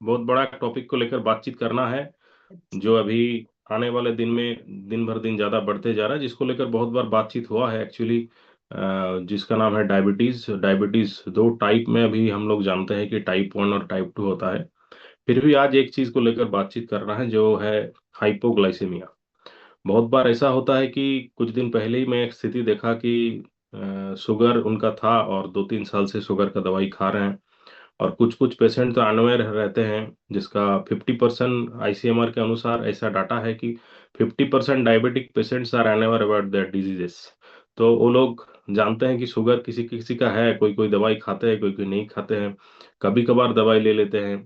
बहुत बड़ा टॉपिक को लेकर बातचीत करना है, जो अभी आने वाले दिन में दिन भर दिन ज्यादा बढ़ते जा रहा है, जिसको लेकर बहुत बार बातचीत हुआ है एक्चुअली। जिसका नाम है डायबिटीज। डायबिटीज दो टाइप में अभी हम लोग जानते हैं कि टाइप 1 और टाइप 2 होता है। फिर भी आज एक चीज को लेकर बातचीत करना है, जो है हाइपोग्लाइसेमिया। बहुत बार ऐसा होता है कि कुछ दिन पहले ही मैं एक स्थिति देखा कि शुगर उनका था और 2-3 साल से शुगर का दवाई खा रहे हैं। और कुछ कुछ पेशेंट तो अनअवेयर रहते हैं, जिसका 50% आईसीएमआर के अनुसार ऐसा डाटा है कि 50% diabetic patients are unaware about their diseases. तो वो लोग जानते हैं कि शुगर किसी किसी का है, कोई कोई दवाई खाते हैं, कोई कोई नहीं खाते हैं, कभी कभार दवाई ले लेते हैं,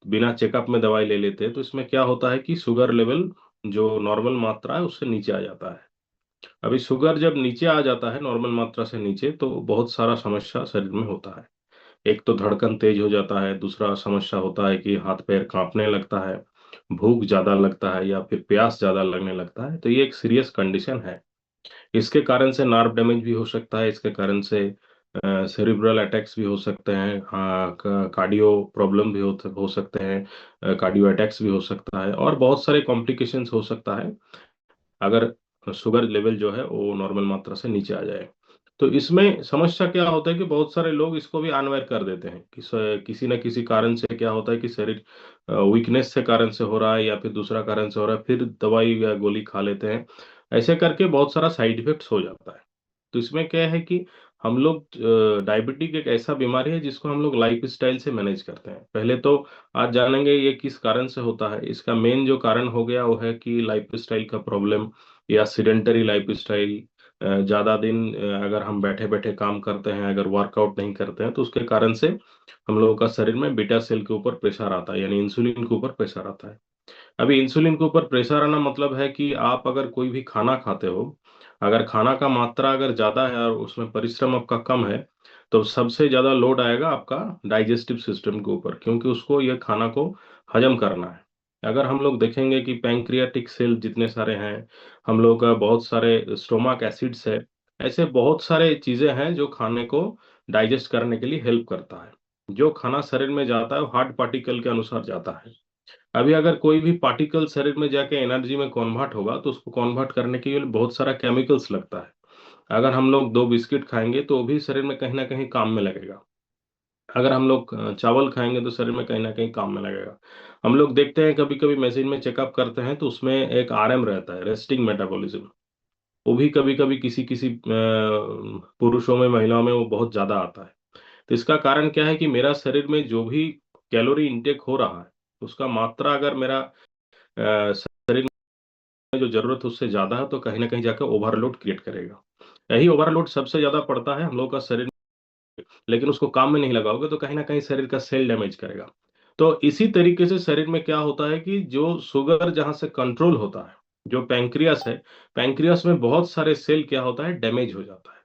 बिना चेकअप में दवाई ले लेते हैं। तो इसमें क्या होता है कि शुगर लेवल जो नॉर्मल मात्रा है उससे नीचे आ जाता है। अभी शुगर जब नीचे आ जाता है नॉर्मल मात्रा से नीचे, तो बहुत सारा समस्या शरीर में होता है। एक तो धड़कन तेज हो जाता है, दूसरा समस्या होता है कि हाथ पैर कांपने लगता है, भूख ज्यादा लगता है या फिर प्यास ज्यादा लगने लगता है। तो ये एक सीरियस कंडीशन है। इसके कारण से नर्व डैमेज भी हो सकता है, इसके कारण से सेरिब्रल अटैक्स भी हो सकते हैं, हाँ, कार्डियो प्रॉब्लम भी हो सकते हैं, कार्डियो अटैक्स भी हो सकता है, और बहुत सारे कॉम्प्लिकेशंस हो सकता है अगर शुगर लेवल जो है वो नॉर्मल मात्रा से नीचे आ जाए। तो इसमें समस्या क्या होता है कि बहुत सारे लोग इसको भी अनअवेयर कर देते हैं कि किसी न किसी कारण से क्या होता है कि शरीर वीकनेस से कारण से हो रहा है या फिर दूसरा कारण से हो रहा है, फिर दवाई या गोली खा लेते हैं। ऐसे करके बहुत सारा साइड इफेक्ट्स हो जाता है। तो इसमें क्या है कि हम लोग, डायबिटिक एक ऐसा बीमारी है जिसको हम लोग लाइफ स्टाइल से मैनेज करते हैं। पहले तो आज जानेंगे ये किस कारण से होता है। इसका मेन जो कारण हो गया वो है कि लाइफ स्टाइल का प्रॉब्लम या सिडेंटरी लाइफ स्टाइल। ज्यादा दिन अगर हम बैठे बैठे काम करते हैं, अगर वर्कआउट नहीं करते हैं, तो उसके कारण से हम लोगों का शरीर में बीटा सेल के ऊपर प्रेशर आता है, यानी इंसुलिन के ऊपर प्रेशर आता है। अभी इंसुलिन के ऊपर प्रेशर आना मतलब है कि आप अगर कोई भी खाना खाते हो, अगर खाना का मात्रा अगर ज्यादा है और उसमें परिश्रम आपका कम है, तो सबसे ज्यादा लोड आएगा आपका डाइजेस्टिव सिस्टम के ऊपर, क्योंकि उसको ये खाना को हजम करना है। अगर हम लोग देखेंगे कि पैंक्रियाटिक सेल जितने सारे हैं, हम लोग का बहुत सारे स्टोमक एसिड्स है, ऐसे बहुत सारे चीजें हैं जो खाने को डाइजेस्ट करने के लिए हेल्प करता है। जो खाना शरीर में जाता है वो हार्ड पार्टिकल के अनुसार जाता है। अभी अगर कोई भी पार्टिकल शरीर में जाके एनर्जी में कन्वर्ट होगा, तो उसको कन्वर्ट करने के लिए बहुत सारा केमिकल्स लगता है। अगर हम लोग 2 बिस्किट खाएंगे तो वो भी शरीर में कहीं ना कहीं काम में लगेगा। अगर हम लोग चावल खाएंगे तो शरीर में कहीं ना कहीं काम में लगेगा। हम लोग देखते हैं कभी कभी मशीन में चेकअप करते हैं तो उसमें एक आरएम रहता है, रेस्टिंग मेटाबॉलिज्म। वो भी कभी कभी किसी किसी पुरुषों में, महिलाओं में वो बहुत ज्यादा आता है। तो इसका कारण क्या है कि मेरा शरीर में जो भी कैलोरी इंटेक हो रहा है, उसका मात्रा अगर मेरा शरीर में जो जरूरत है उससे ज्यादा है, तो कहीं ना कहीं जाकर ओवरलोड क्रिएट करेगा। यही ओवरलोड सबसे ज्यादा पड़ता है हम लोग का शरीर, लेकिन उसको काम में नहीं लगाओगे तो कहीं ना कहीं शरीर का सेल डैमेज करेगा। तो इसी तरीके से शरीर में क्या होता है कि जो शुगर जहां से कंट्रोल होता है, जो पैंक्रियास है, पैंक्रियास में बहुत सारे सेल क्या होता है, डैमेज हो जाता है।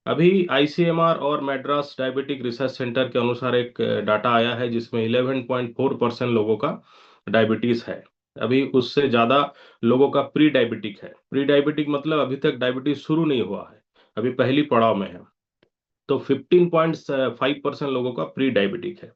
अभी आईसीएमआर और मैड्रास डायबिटिक रिसर्च सेंटर के अनुसार एक डाटा आया है जिसमें 11.4% लोगों का डायबिटीज है। अभी उससे ज्यादा लोगों का प्री डायबिटिक है। प्री डायबिटिक मतलब अभी तक डायबिटीज शुरू नहीं हुआ है, अभी पहली पड़ाव में है। तो 15.5% लोगों का प्री डायबिटिक है।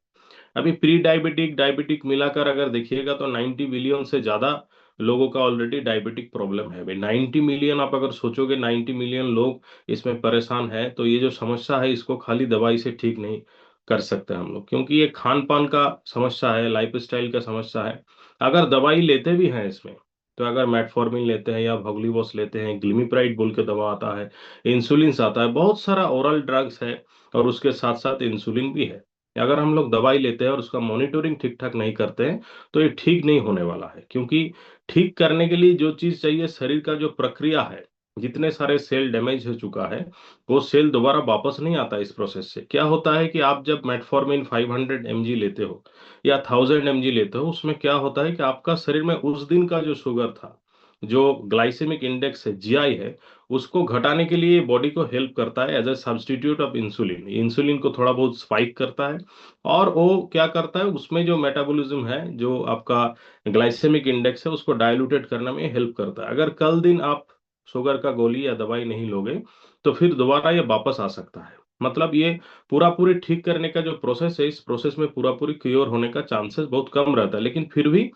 अभी प्री डायबिटिक डायबिटिक मिलाकर अगर देखिएगा तो 90 मिलियन से ज्यादा लोगों का ऑलरेडी डायबिटिक प्रॉब्लम है। भाई 90 मिलियन, आप अगर सोचोगे 90 मिलियन लोग इसमें परेशान है, तो ये जो समस्या है इसको खाली दवाई से ठीक नहीं कर सकते हम लोग, क्योंकि ये खान पान का समस्या है, लाइफ स्टाइल का समस्या है। अगर दवाई लेते भी हैं इसमें, तो अगर मेटफॉर्मिन लेते हैं या भोगलीवॉस लेते हैं, ग्लिमिप्राइड बोल के दवा आता है, इंसुलिन आता है, बहुत सारा ओरल ड्रग्स है, और उसके साथ साथ इंसुलिन भी है। अगर हम लोग दवाई लेते हैं और उसका मॉनिटरिंग ठीक ठाक नहीं करते हैं, तो ये ठीक नहीं होने वाला है। क्योंकि ठीक करने के लिए जो चीज चाहिए, शरीर का जो प्रक्रिया है, जितने सारे सेल डैमेज हो चुका है, वो सेल दोबारा वापस नहीं आता। इस प्रोसेस से क्या होता है कि आप जब मेटफॉर्मिन 500 mg लेते हो या 1000 mg लेते हो, उसमें क्या होता है कि आपका शरीर में उस दिन का जो शुगर था, जो ग्लाइसेमिक इंडेक्स है, जीआई है, उसको घटाने के लिए बॉडी को हेल्प करता है as a substitute of insulin. Insulin को थोड़ा बहुत स्पाइक करता है, और वो क्या करता है, उसमें जो मेटाबॉलिज्म है, जो आपका ग्लाइसेमिक इंडेक्स है, उसको डायलूटेड करने में हेल्प करता है। अगर कल दिन आप शुगर का गोली या दवाई नहीं लोगे, तो फिर दोबारा ये वापस आ सकता है। मतलब ये पूरा पूरी ठीक करने का जो प्रोसेस है, इस प्रोसेस में पूरा पूरी क्योर होने का चांसेस बहुत कम रहता है, लेकिन फिर भी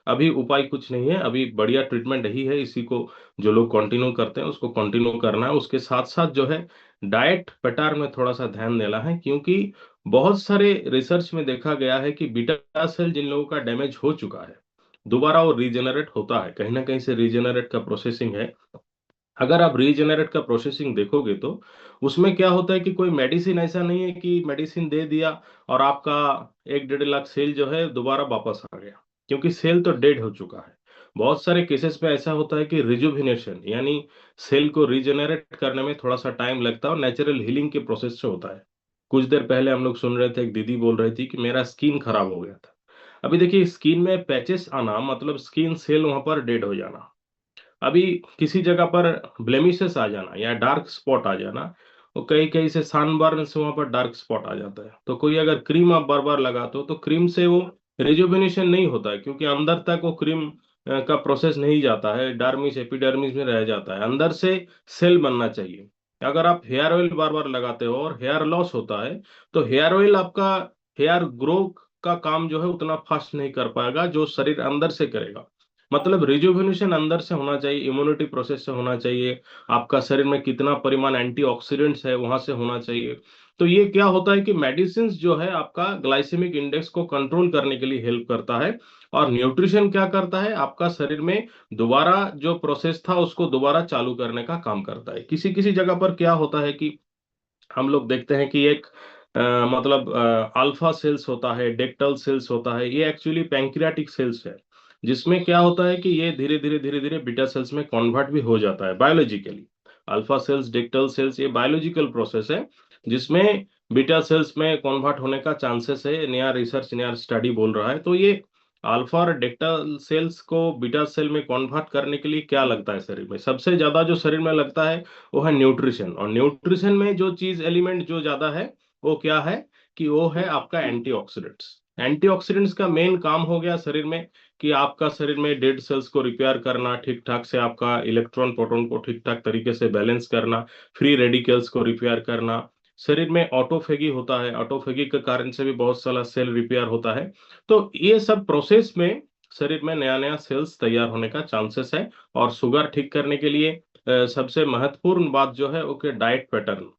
अभी उपाय कुछ नहीं है। अभी बढ़िया ट्रीटमेंट यही है, इसी को जो लोग कंटिन्यू करते हैं उसको कंटिन्यू करना है। उसके साथ साथ जो है डाइट पैटर्न में थोड़ा सा ध्यान देना है, क्योंकि बहुत सारे रिसर्च में देखा गया है कि बीटा सेल जिन लोगों का डैमेज हो चुका है, दोबारा वो रीजेनरेट होता है, कहीं ना कहीं से रीजेनरेट का प्रोसेसिंग है। अगर आप रीजेनरेट का प्रोसेसिंग देखोगे तो उसमें क्या होता है कि कोई मेडिसिन ऐसा नहीं है कि मेडिसिन दे दिया और आपका 1-1.5 लाख सेल जो है दोबारा वापस आ गया, क्योंकि सेल तो डेड हो चुका है। बहुत सारे केसेस में ऐसा होता है कि रिजुविनेशन यानी सेल को रीजेनरेट करने में थोड़ा सा टाइम लगता है और नेचुरल हीलिंग के प्रोसेस से होता है। कुछ देर पहले हम लोग सुन रहे थे, एक दीदी बोल रही थी कि मेरा स्किन खराब हो गया था। अभी देखिए, स्किन में पैचेस आना मतलब स्किन सेल वहां पर डेड हो जाना। अभी किसी जगह पर ब्लेमिशेस आ जाना या डार्क स्पॉट आ जाना, वो कहीं कहीं से सनबर्न से वहां पर डार्क स्पॉट आ जाता है। तो कोई अगर क्रीम आप बार बार लगाते हो तो क्रीम से वो रिजुविनेशन नहीं होता है, क्योंकि अंदर तक वो क्रीम का प्रोसेस नहीं जाता है, डर्मिस एपिडर्मिस में रह जाता है, अंदर से सेल बनना चाहिए। अगर आप हेयर ऑयल बार बार लगाते हो और हेयर लॉस होता है, तो हेयर ऑयल आपका हेयर ग्रो का काम जो है उतना फास्ट नहीं कर पाएगा जो शरीर अंदर से करेगा। मतलब रिजुविनेशन अंदर से होना चाहिए, इम्यूनिटी प्रोसेस से होना चाहिए, आपका शरीर में कितना परिमाण एंटीऑक्सीडेंट्स है वहां से होना चाहिए। तो ये क्या होता है कि मेडिसिन जो है आपका ग्लाइसेमिक इंडेक्स को कंट्रोल करने के लिए हेल्प करता है, और न्यूट्रिशन क्या करता है, आपका शरीर में दोबारा जो प्रोसेस था उसको दोबारा चालू करने का काम करता है। किसी किसी जगह पर क्या होता है कि हम लोग देखते हैं कि एक मतलब अल्फा सेल्स होता है, डेक्टल सेल्स होता है, ये एक्चुअली पैंक्रियाटिक सेल्स है, जिसमें क्या होता है कि ये धीरे धीरे बीटा सेल्स में कन्वर्ट भी हो जाता है बायोलॉजिकली। अल्फा सेल्स, डेक्टल सेल्स, ये बायोलॉजिकल प्रोसेस है जिसमें बीटा सेल्स में कन्वर्ट होने का चांसेस है, नया रिसर्च नया स्टडी बोल रहा है। तो ये अल्फा और डेक्टल सेल्स को बीटा सेल में कन्वर्ट करने के लिए क्या लगता है शरीर में, सबसे ज्यादा जो शरीर में लगता है वो है न्यूट्रिशन। और न्यूट्रिशन में जो चीज एलिमेंट जो ज्यादा है वो क्या है, कि वो है आपका एंटीऑक्सीडेंट्स। एंटीऑक्सीडेंट्स का मेन काम हो गया शरीर में कि आपका शरीर में डेड सेल्स को रिपेयर करना, ठीक ठाक से आपका इलेक्ट्रॉन प्रोटॉन को ठीक ठाक तरीके से बैलेंस करना, फ्री रेडिकल्स को रिपेयर करना। शरीर में ऑटोफेगी होता है, ऑटोफेगी के कारण से भी बहुत सारा सेल रिपेयर होता है। तो ये सब प्रोसेस में शरीर में नया नया सेल्स तैयार होने का चांसेस है। और शुगर ठीक करने के लिए सबसे महत्वपूर्ण बात जो है ओके डाइट पैटर्न।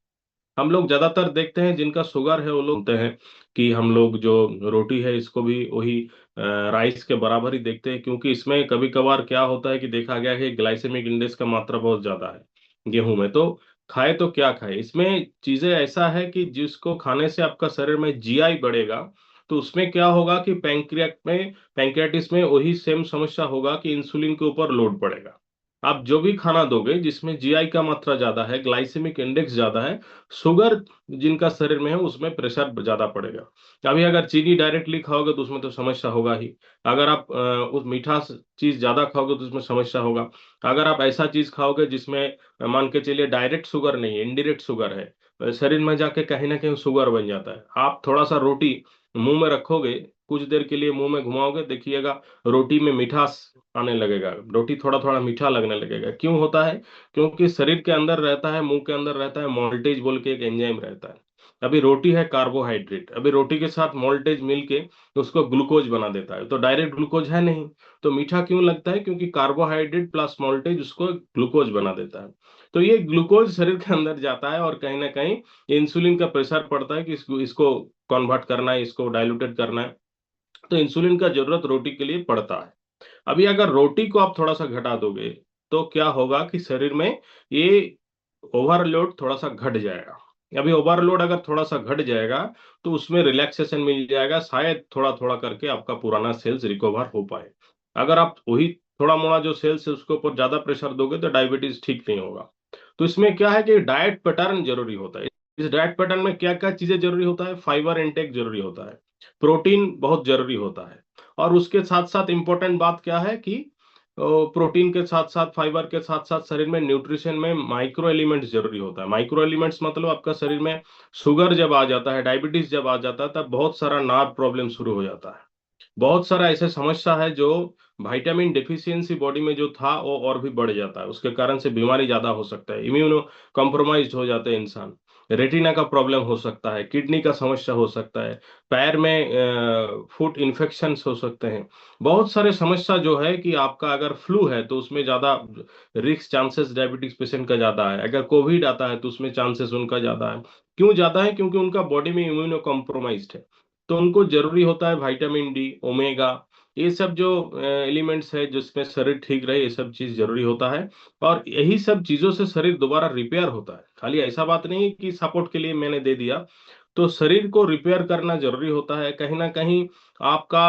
हम लोग ज्यादातर देखते हैं जिनका शुगर है वो लोग बोलते हैं कि हम लोग जो रोटी है इसको भी वही राइस के बराबर ही देखते हैं, क्योंकि इसमें कभी कभार क्या होता है कि देखा गया है कि ग्लाइसेमिक इंडेक्स का मात्रा बहुत ज्यादा है गेहूं में। तो खाए तो क्या खाए, इसमें चीजें ऐसा है कि जिसको खाने से आपका शरीर में जीआई बढ़ेगा, तो उसमें क्या होगा कि पैंक्रियाटिस में वही सेम समस्या होगा कि इंसुलिन के ऊपर लोड पड़ेगा। आप जो भी खाना दोगे जिसमें जीआई का मात्रा ज्यादा है, ग्लाइसेमिक इंडेक्स ज्यादा है, शुगर जिनका शरीर में है उसमें प्रेशर ज्यादा पड़ेगा। अभी अगर चीनी डायरेक्टली खाओगे तो उसमें तो समस्या होगा ही। अगर आप उस मीठा चीज ज्यादा खाओगे तो उसमें समस्या होगा। अगर आप ऐसा चीज खाओगे जिसमें मान के चलिए डायरेक्ट शुगर नहीं है, इनडायरेक्ट शुगर है, शरीर में जाके कहीं ना कहीं शुगर बन जाता है। आप थोड़ा सा रोटी मुंह में रखोगे, कुछ देर के लिए मुंह में घुमाओगे, देखिएगा रोटी में मिठास आने लगेगा, रोटी थोड़ा थोड़ा मीठा लगने लगेगा। क्यों होता है, क्योंकि शरीर के अंदर रहता है, मुंह के अंदर रहता है मोल्टेज बोल के एक एंजाइम रहता है। अभी रोटी है कार्बोहाइड्रेट, अभी रोटी के साथ मोल्टेज मिलके उसको ग्लूकोज बना देता है, तो डायरेक्ट ग्लूकोज है नहीं। तो मीठा क्यों लगता है, क्योंकि कार्बोहाइड्रेट प्लस मोल्टेज उसको ग्लूकोज बना देता है। तो ये ग्लूकोज शरीर के अंदर जाता है और कहीं ना कहीं इंसुलिन का प्रेशर पड़ता है कि इसको इसको कन्वर्ट करना है, इसको डाइल्यूटेड करना है। तो इंसुलिन का जरूरत रोटी के लिए पड़ता है। अभी अगर रोटी को आप थोड़ा सा घटा दोगे तो क्या होगा कि शरीर में ये ओवरलोड थोड़ा सा घट जाएगा। अभी ओवरलोड अगर थोड़ा सा घट जाएगा तो उसमें रिलैक्सेशन मिल जाएगा, शायद थोड़ा थोड़ा करके आपका पुराना सेल्स रिकवर हो पाए। अगर आप वही थोड़ा मोड़ा जो सेल्स है उसके ऊपर ज्यादा प्रेशर दोगे तो डायबिटीज ठीक नहीं होगा। तो इसमें क्या है कि डाइट पैटर्न जरूरी होता है। इस डाइट पैटर्न में क्या क्या चीजें जरूरी होता है, फाइबर इंटेक जरूरी होता है, प्रोटीन बहुत जरूरी होता है, और उसके साथ साथ इंपॉर्टेंट बात क्या है कि प्रोटीन के साथ साथ फाइबर के साथ साथ शरीर में न्यूट्रिशन में माइक्रो एलिमेंट्स जरूरी होता है। माइक्रो एलिमेंट्स मतलब आपका शरीर में शुगर जब आ जाता है, डायबिटीज जब आ जाता है, तब बहुत सारा नार्व प्रॉब्लम शुरू हो जाता है। बहुत सारा ऐसे समस्या है जो विटामिन डेफिशिएंसी बॉडी में जो था वो और भी बढ़ जाता है, उसके कारण से बीमारी ज्यादा हो सकता है, इम्यूनो कॉम्प्रोमाइज हो जाते हैं इंसान। रेटिना का प्रॉब्लम हो सकता है, किडनी का समस्या हो सकता है, पैर में फुट इन्फेक्शंस हो सकते हैं। बहुत सारे समस्या जो है कि आपका अगर फ्लू है तो उसमें ज्यादा रिस्क चांसेस डायबिटीज पेशेंट का ज्यादा है, अगर कोविड आता है तो उसमें चांसेस उनका ज्यादा है। क्यों ज्यादा है? क्योंकि उनका बॉडी में इम्यूनो कॉम्प्रोमाइज्ड है। तो उनको जरूरी होता है विटामिन डी, ओमेगा, ये सब जो एलिमेंट्स है जिसमें शरीर ठीक रहे, ये सब चीज जरूरी होता है। और यही सब चीजों से शरीर दोबारा रिपेयर होता है। खाली ऐसा बात नहीं है कि सपोर्ट के लिए मैंने दे दिया। तो शरीर को रिपेयर करना जरूरी होता है कहीं ना कहीं। आपका